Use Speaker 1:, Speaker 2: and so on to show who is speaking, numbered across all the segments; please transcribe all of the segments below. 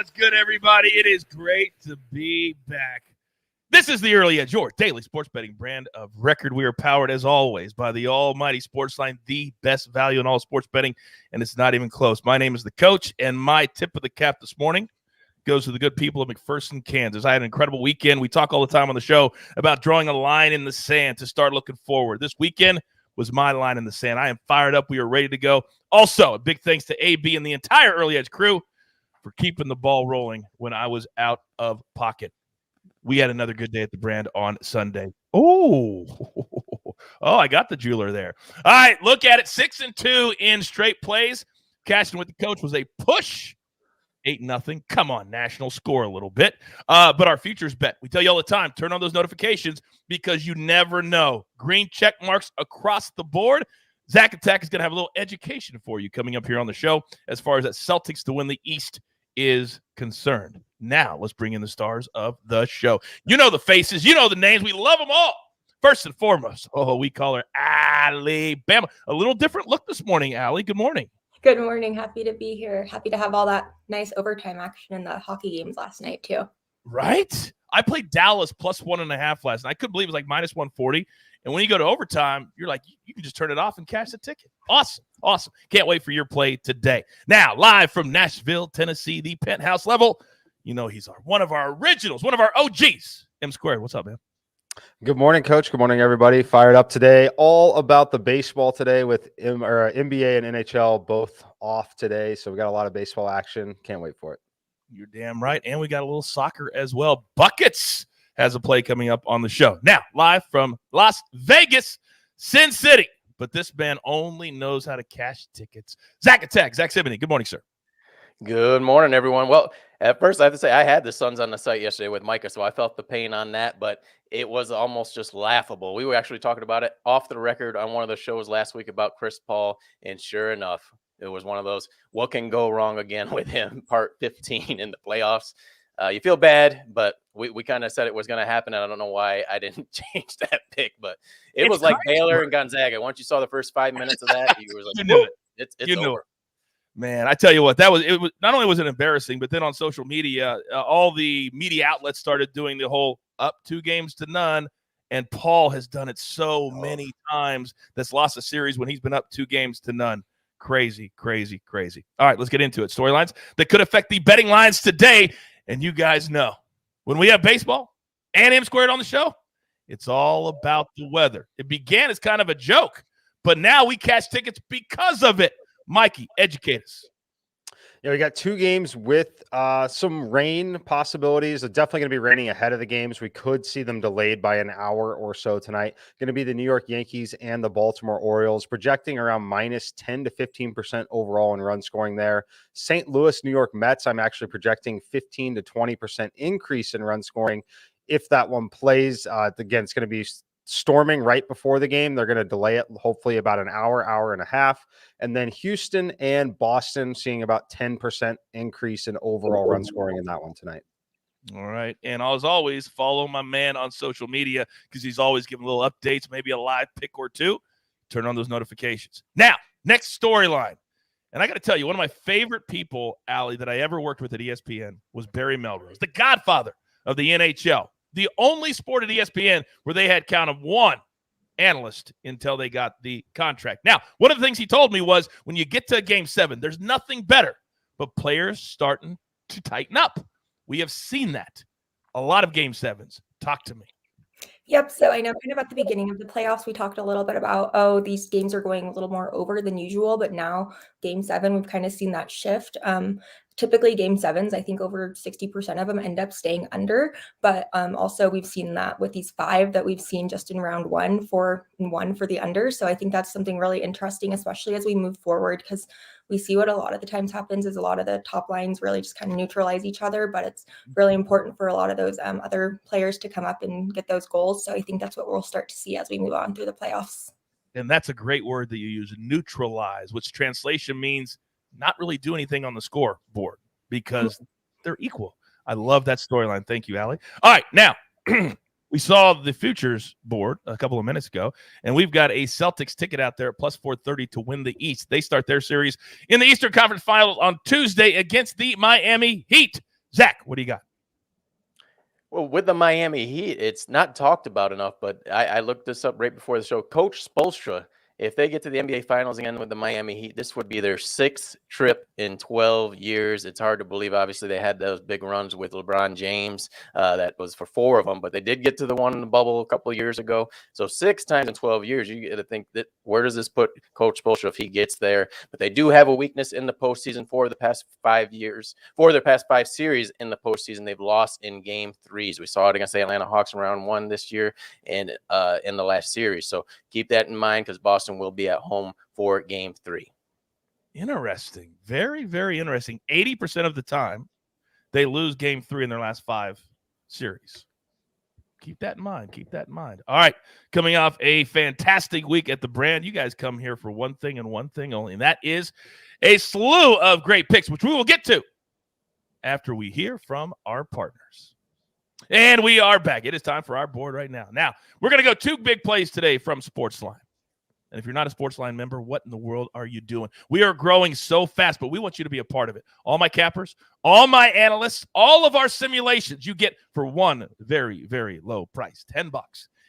Speaker 1: What's good, everybody? It is great to be back. This is the Early Edge, your daily sports betting brand of record. We are powered, as always, by the almighty SportsLine, the best value in all sports betting, and it's not even close. My name is the Coach, and my tip of the cap this morning goes to the good people of McPherson, Kansas. I had an incredible weekend. We talk all the time on the show about drawing a line in the sand to start looking forward. This weekend was my line in the sand. I am fired up. We are ready to go. Also, a big thanks to AB and the entire Early Edge crew for keeping the ball rolling when I was out of pocket. We had another good day at the brand on Sunday. Oh, I got the jeweler there. All right, look at it. 6-2 in straight plays. Cashing with the coach was a push. 8-0. Come on, national score a little bit. But our futures bet, we tell you all the time, turn on those notifications because you never know. Green check marks across the board. Zack Attack is going to have a little education for you coming up here on the show as far as that Celtics to win the East is concerned. Now, let's bring in the stars of the show. You know the faces. You know the names. We love them all. First and foremost, we call her Alabama. A little different look this morning, Allie. Good morning.
Speaker 2: Good morning. Happy to be here. Happy to have all that nice overtime action in the hockey games last night, too.
Speaker 1: Right? I played Dallas plus 1.5 last night. I couldn't believe it was like minus 140. And when you go to overtime, you're like, you can just turn it off and cash the ticket. Awesome. Awesome. Can't wait for your play today. Now, live from Nashville, Tennessee, the penthouse level. You know he's one of our originals, one of our OGs. M Squared, what's up, man?
Speaker 3: Good morning, Coach. Good morning, everybody. Fired up today. All about the baseball today with NBA and NHL both off today. So we got a lot of baseball action. Can't wait for it.
Speaker 1: You're damn right. And we got a little soccer as well. Buckets has a play coming up on the show. Now, live from Las Vegas, Sin City. But this man only knows how to cash tickets. Zack Attack, Zack Cimini. Good morning, sir.
Speaker 4: Good morning, everyone. Well, at first, I have to say I had the Suns on the site yesterday with Micah, so I felt the pain on that, but it was almost just laughable. We were actually talking about it off the record on one of the shows last week about Chris Paul, and sure enough, it was one of those, what can go wrong again with him, part 15 in the playoffs. You feel bad, but we kind of said it was going to happen, and I don't know why I didn't change that pick, but it was like Baylor and Gonzaga. Once you saw the first 5 minutes of that, you were like,
Speaker 1: you knew it.
Speaker 4: It's
Speaker 1: you knew
Speaker 4: over.
Speaker 1: It. Man, I tell you what, it was not only was it embarrassing, but then on social media, all the media outlets started doing the whole up 2-0, and Paul has done it so many times that's lost a series when he's been up 2-0. Crazy, crazy, crazy. All right, let's get into it. Storylines that could affect the betting lines today, and you guys know when we have baseball and M Squared on the show, it's all about the weather. It began as kind of a joke, but now we cash tickets because of it. Mikey, educate us.
Speaker 3: Yeah, we got 2 games with some rain possibilities. It's definitely going to be raining ahead of the games. We could see them delayed by an hour or so tonight. Going to be the New York Yankees and the Baltimore Orioles, projecting around minus 10 to 15% overall in run scoring there. St. Louis, New York Mets, I'm actually projecting 15 to 20% increase in run scoring. If that one plays, again, it's going to be storming right before the game. They're going to delay it hopefully about an hour and a half. And then Houston and Boston seeing about 10% increase in overall run scoring in that one tonight.
Speaker 1: All right. And as always, follow my man on social media because he's always giving little updates, maybe a live pick or two. Turn on those notifications. Now, next storyline. And I got to tell you, one of my favorite people, Allie, that I ever worked with at ESPN was Barry Melrose, the godfather of the NHL. The only sport at ESPN where they had count of one analyst until they got the contract. Now, one of the things he told me was when you get to Game 7, there's nothing better but players starting to tighten up. We have seen that. A lot of Game 7s. Talk to me.
Speaker 2: Yep. So I know kind of at the beginning of the playoffs, we talked a little bit about, these games are going a little more over than usual, but now Game 7, we've kind of seen that shift. Typically Game 7s, I think over 60% of them end up staying under, but also we've seen that with these 5 that we've seen just in round 1, 4-1 for the under. So I think that's something really interesting, especially as we move forward, because we see what a lot of the times happens is a lot of the top lines really just kind of neutralize each other, but it's really important for a lot of those other players to come up and get those goals. So I think that's what we'll start to see as we move on through the playoffs.
Speaker 1: And that's a great word that you use, neutralize, which translation means not really do anything on the scoreboard because they're equal. I love that storyline. Thank you, Allie. All right, now we saw the futures board a couple of minutes ago, and we've got a Celtics ticket out there at plus 430 to win the East. They start their series in the Eastern Conference Finals on Tuesday against the Miami Heat. Zach, what do you got?
Speaker 4: Well, with the Miami Heat, it's not talked about enough, but I looked this up right before the show. Coach Spoelstra, if they get to the NBA Finals again with the Miami Heat, this would be their 6th trip in 12 years. It's hard to believe. Obviously, they had those big runs with LeBron James. That was for 4 of them, but they did get to the one in the bubble a couple of years ago. So 6 times in 12 years, you got to think that where does this put Coach Spoelstra if he gets there? But they do have a weakness in the postseason for the past 5 years. For their past 5 series in the postseason, they've lost in game 3s. We saw it against the Atlanta Hawks in round 1 this year and in the last series. So keep that in mind because Boston will be at home for game 3.
Speaker 1: Interesting. Very, very interesting. 80% of the time, they lose game 3 in their last 5 series. Keep that in mind. Keep that in mind. All right. Coming off a fantastic week at the brand, you guys come here for one thing and one thing only, and that is a slew of great picks, which we will get to after we hear from our partners. And we are back. It is time for our board right now. Now, we're going to go 2 big plays today from SportsLine. And if you're not a SportsLine member, what in the world are you doing? We are growing so fast, but we want you to be a part of it. All my cappers, all my analysts, all of our simulations you get for one very, very low price, $10.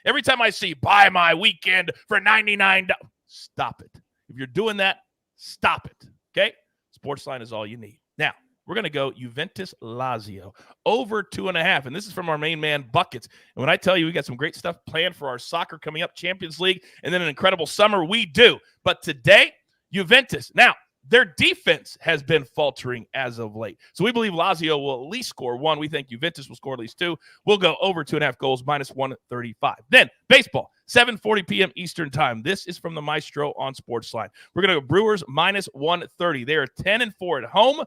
Speaker 1: Every time I see buy my weekend for $99, stop it. If you're doing that, stop it, okay? SportsLine is all you need. Now, we're going to go Juventus Lazio over 2.5. And this is from our main man, Buckets. And when I tell you we got some great stuff planned for our soccer coming up, Champions League, and then an incredible summer, we do. But today, Juventus. Now, their defense has been faltering as of late. So we believe Lazio will at least score 1. We think Juventus will score at least 2. We'll go over 2.5 goals, minus 135. Then, baseball, 7:40 p.m. Eastern time. This is from the Maestro on SportsLine. We're going to go Brewers, minus 130. They are 10-4 at home.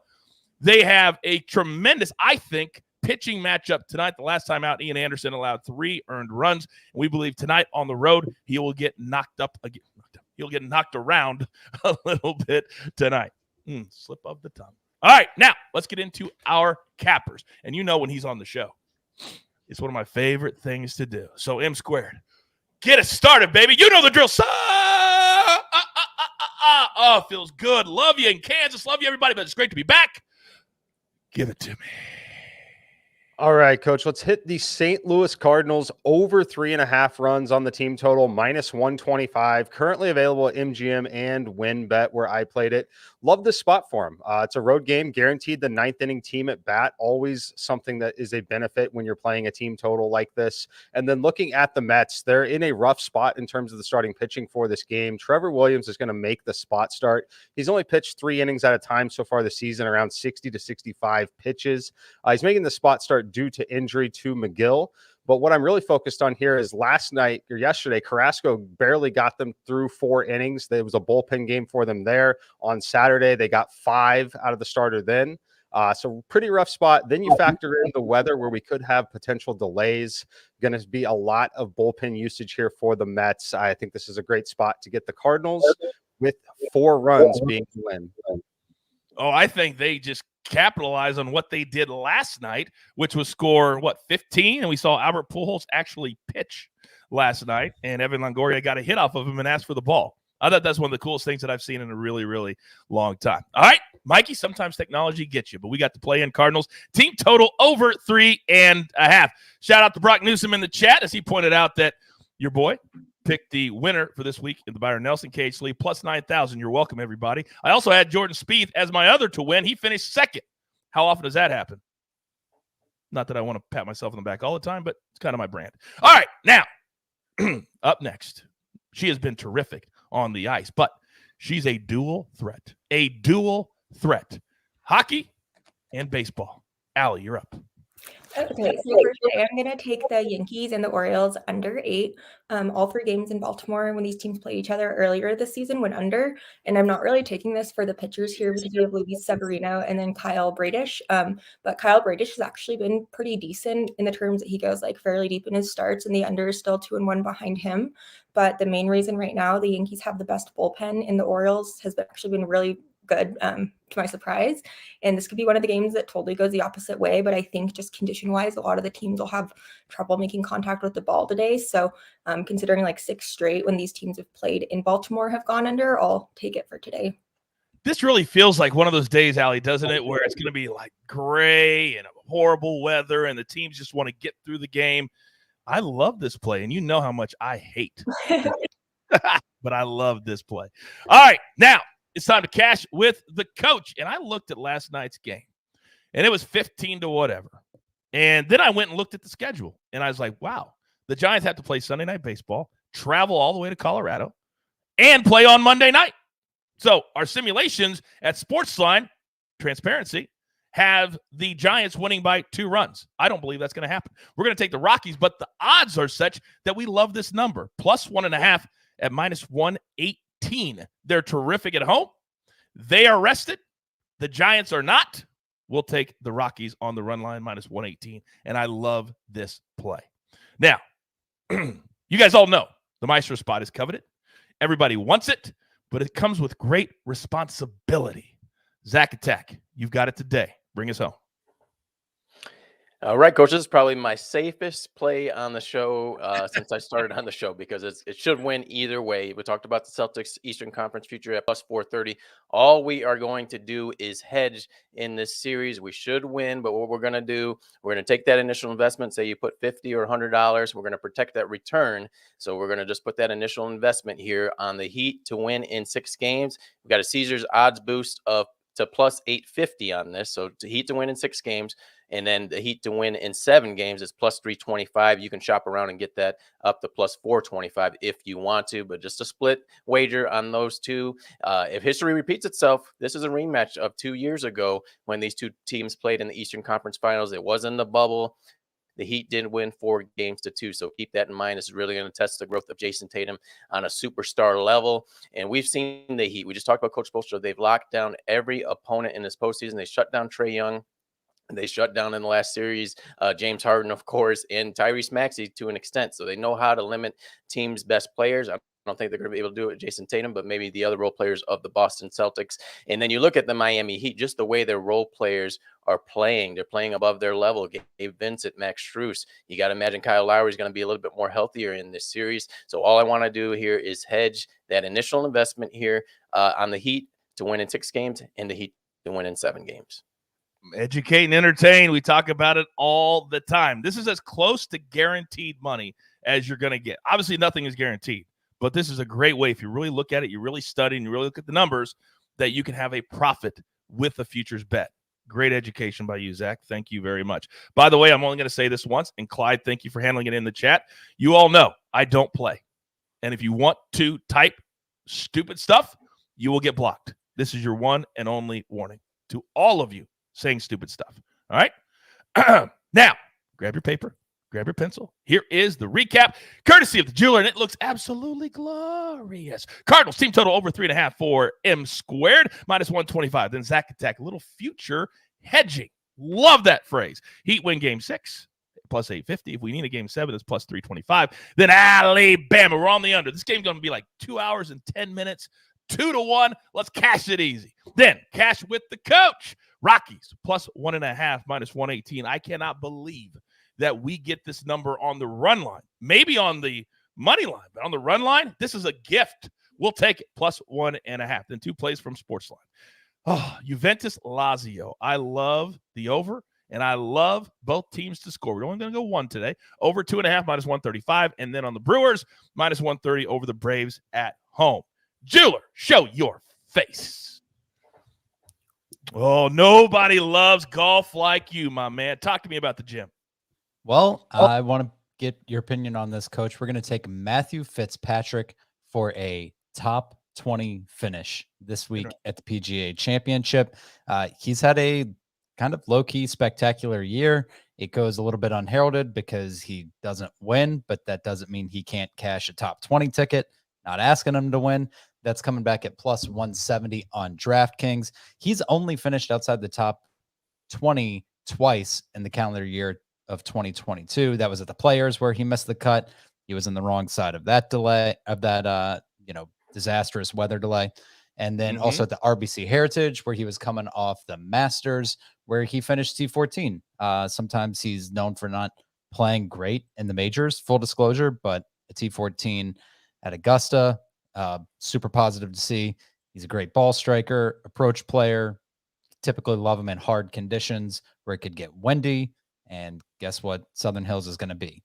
Speaker 1: They have a tremendous, I think, pitching matchup tonight. The last time out, Ian Anderson allowed 3 earned runs. And we believe tonight on the road, he will get knocked up again. He'll get knocked around a little bit tonight. Slip of the tongue. All right, now let's get into our cappers. And you know when he's on the show, it's one of my favorite things to do. So M squared, get us started, baby. You know the drill. Oh, feels good. Love you in Kansas. Love you, everybody. But it's great to be back. Give it to me.
Speaker 3: All right, Coach, let's hit the St. Louis Cardinals over 3.5 runs on the team total, minus 125. Currently available at MGM and WinBet, where I played it. Love this spot for him. It's a road game, guaranteed the 9th inning team at bat. Always something that is a benefit when you're playing a team total like this. And then looking at the Mets, they're in a rough spot in terms of the starting pitching for this game. Trevor Williams is going to make the spot start. He's only pitched 3 innings at a time so far this season, around 60 to 65 pitches. He's making the spot start due to injury to McGill. But what I'm really focused on here is yesterday, Carrasco barely got them through 4 innings. There was a bullpen game for them there. On Saturday, they got 5 out of the starter then. So pretty rough spot. Then you factor in the weather where we could have potential delays. Going to be a lot of bullpen usage here for the Mets. I think this is a great spot to get the Cardinals with 4 runs being the win.
Speaker 1: Oh, I think they just capitalize on what they did last night, which was score, 15? And we saw Albert Pujols actually pitch last night, and Evan Longoria got a hit off of him and asked for the ball. I thought that's one of the coolest things that I've seen in a really, really long time. All right, Mikey, sometimes technology gets you, but we got to play in Cardinals. Team total over 3.5. Shout out to Brock Newsom in the chat as he pointed out that your boy picked the winner for this week in the Byron Nelson Cage League, plus 9,000. You're welcome, everybody. I also had Jordan Spieth as my other to win. He finished second. How often does that happen? Not that I want to pat myself on the back all the time, but it's kind of my brand. All right, now, up next. She has been terrific on the ice, but she's a dual threat. A dual threat. Hockey and baseball. Allie, you're up.
Speaker 2: Okay, so for today, I'm going to take the Yankees and the Orioles under 8. All 3 games in Baltimore when these teams played each other earlier this season went under. And I'm not really taking this for the pitchers here because we have Luis Severino and then Kyle Bradish. But Kyle Bradish has actually been pretty decent in the terms that he goes like fairly deep in his starts, and the under is still 2-1 behind him. But the main reason right now the Yankees have the best bullpen and the Orioles has actually been really good, to my surprise. And this could be one of the games that totally goes the opposite way. But I think just condition-wise, a lot of the teams will have trouble making contact with the ball today. So considering like 6 straight when these teams have played in Baltimore have gone under, I'll take it for today.
Speaker 1: This really feels like one of those days, Allie, doesn't it, where it's going to be like gray and horrible weather and the teams just want to get through the game. I love this play, and you know how much I hate but I love this play. All right, now it's time to cash with the coach. And I looked at last night's game, and it was 15 to whatever. And then I went and looked at the schedule, and I was like, wow, the Giants have to play Sunday Night Baseball, travel all the way to Colorado, and play on Monday night. So our simulations at SportsLine, transparency, have the Giants winning by 2 runs. I don't believe that's going to happen. We're going to take the Rockies, but the odds are such that we love this number. Plus 1.5 at minus 118. They're terrific at home. They are rested. The Giants are not. We'll take the Rockies on the run line, minus 118. And I love this play. Now, you guys all know the Maestro spot is coveted. Everybody wants it, but it comes with great responsibility. Zack Attack, you've got it today. Bring us home.
Speaker 4: All right, Coach, this is probably my safest play on the show since I started on the show because it should win either way. We talked about the Celtics Eastern Conference future at plus 430. All we are going to do is hedge in this series. We should win, but what we're going to do, we're going to take that initial investment, say you put $50 or $100. We're going to protect that return. So we're going to just put that initial investment here on the Heat to win in 6 games. We've got a Caesars odds boost to plus 850 on this. So the Heat to win in 6 games. And then the Heat to win in 7 games is plus 325. You can shop around and get that up to plus 425 if you want to, but just a split wager on those two. If history repeats itself, this is a rematch of 2 years ago when these 2 teams played in the Eastern Conference Finals. It was in the bubble. The Heat did win 4 games to 2. So keep that in mind. This is really going to test the growth of Jason Tatum on a superstar level. And we've seen the Heat. We just talked about Coach Spoelstra. They've locked down every opponent in this postseason. They shut down Trae Young. They shut down in the last series James Harden, of course, and Tyrese Maxey to an extent. So they know how to limit teams' best players. I don't think they're going to be able to do it with Jason Tatum, but maybe the other role players of the Boston Celtics. And then you look at the Miami Heat, just the way their role players are playing. They're playing above their level. Gabe Vincent, Max Strus. You got to imagine Kyle Lowry is going to be a little bit more healthier in this series. So all I want to do here is hedge that initial investment here on the Heat to win in 6 games and the Heat to win in 7 games.
Speaker 1: Educate and entertain. We talk about it all the time. This is as close to guaranteed money as you're going to get. Obviously, nothing is guaranteed, but this is a great way. If you really look at it, you really study, and you really look at the numbers, that you can have a profit with a futures bet. Great education by you, Zach. Thank you very much. By the way, I'm only going to say this once, and Clyde, thank you for handling it in the chat. You all know I don't play. And if you want to type stupid stuff, you will get blocked. This is your one and only warning to all of you saying stupid stuff. All right? Now, grab your paper, grab your pencil. Here is the recap, courtesy of the jeweler, and it looks absolutely glorious. Cardinals team total over 3.5 for M squared, minus 125. Then Zack Attack, a little future hedging. Love that phrase. Heat win game 6, plus 850. If we need a game 7, it's plus 325. Then Alabama, we're on the under. This game's going to be like 2 hours and 10 minutes. 2-1. Let's cash it easy. Then cash with the coach. Rockies plus 1.5, minus 118. I cannot believe that we get this number on the run line. Maybe on the money line, but on the run line, this is a gift. We'll take it, plus 1.5. Then 2 plays from SportsLine. Oh, Juventus Lazio. I love the over, and I love both teams to score. We're only going to go 1 today. Over 2.5, minus 135. And then on the Brewers, minus 130 over the Braves at home. Jeweler, show your face. Oh, nobody loves golf like you, my man. Talk to me about the gym.
Speaker 5: Well, I want to get your opinion on this, Coach. We're going to take Matthew Fitzpatrick for a top 20 finish this week at the PGA Championship. He's had a kind of low-key spectacular year. It goes a little bit unheralded because he doesn't win, but that doesn't mean he can't cash a top 20 ticket. Not asking him to win. That's coming back at plus 170 on DraftKings. He's only finished outside the top 20 twice in the calendar year of 2022. That was at the Players where he missed the cut. He was on the wrong side of that delay, of that disastrous weather delay. And then also at the RBC Heritage where he was coming off the Masters where he finished T14. Sometimes he's known for not playing great in the majors, full disclosure, but a T14 at Augusta, super positive to see. He's a great ball striker, approach player. Typically love him in hard conditions where it could get windy. And guess what Southern Hills is going to be?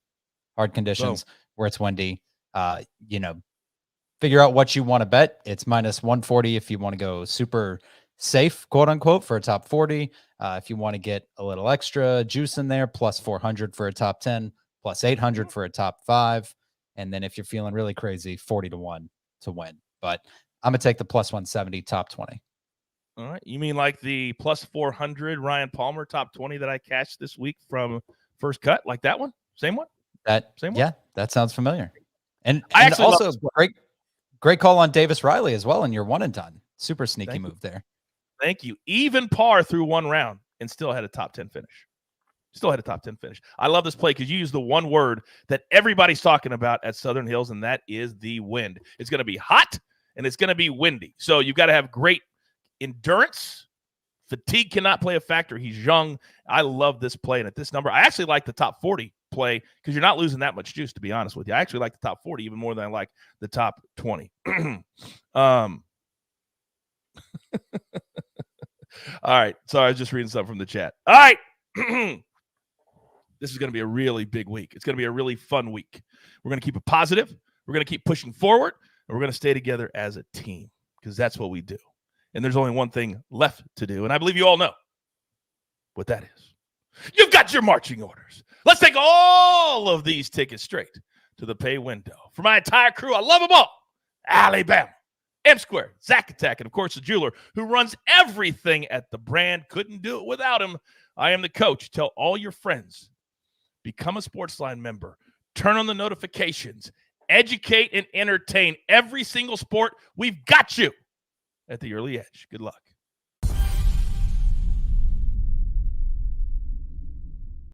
Speaker 5: Hard conditions where it's windy. Figure out what you want to bet. It's minus 140 if you want to go super safe, quote unquote, for a top 40. If you want to get a little extra juice in there, plus 400 for a top 10, plus 800 for a top 5. And then if you're feeling really crazy, 40-1 to win. But I'm going to take the plus 170 top 20.
Speaker 1: All right. You mean like the plus 400 Ryan Palmer top 20 that I cashed this week from First Cut? Like that one? Same one? Same one?
Speaker 5: Yeah, that sounds familiar. And
Speaker 1: I actually
Speaker 5: also great call on Davis Riley as well in your one and done. Super sneaky move there.
Speaker 1: Thank you. Even par through one round and still had a top 10 finish. I love this play because you use the one word that everybody's talking about at Southern Hills, and that is the wind. It's going to be hot and it's going to be windy. So you've got to have great endurance. Fatigue cannot play a factor. He's young. I love this play. And at this number, I actually like the top 40 play because you're not losing that much juice, to be honest with you. I actually like the top 40 even more than I like the top 20. All right. Sorry, I was just reading something from the chat. All right. This is going to be a really big week. It's going to be a really fun week. We're going to keep it positive. We're going to keep pushing forward, and we're going to stay together as a team because that's what we do. And there's only one thing left to do, and I believe you all know what that is. You've got your marching orders. Let's take all of these tickets straight to the pay window. For my entire crew, I love them all. Alabama, M-Square, Zack Attack, and of course the jeweler who runs everything at the brand. Couldn't do it without him. I am the coach. Tell all your friends. Become a SportsLine member. Turn on the notifications. Educate and entertain every single sport. We've got you at the early edge. Good luck.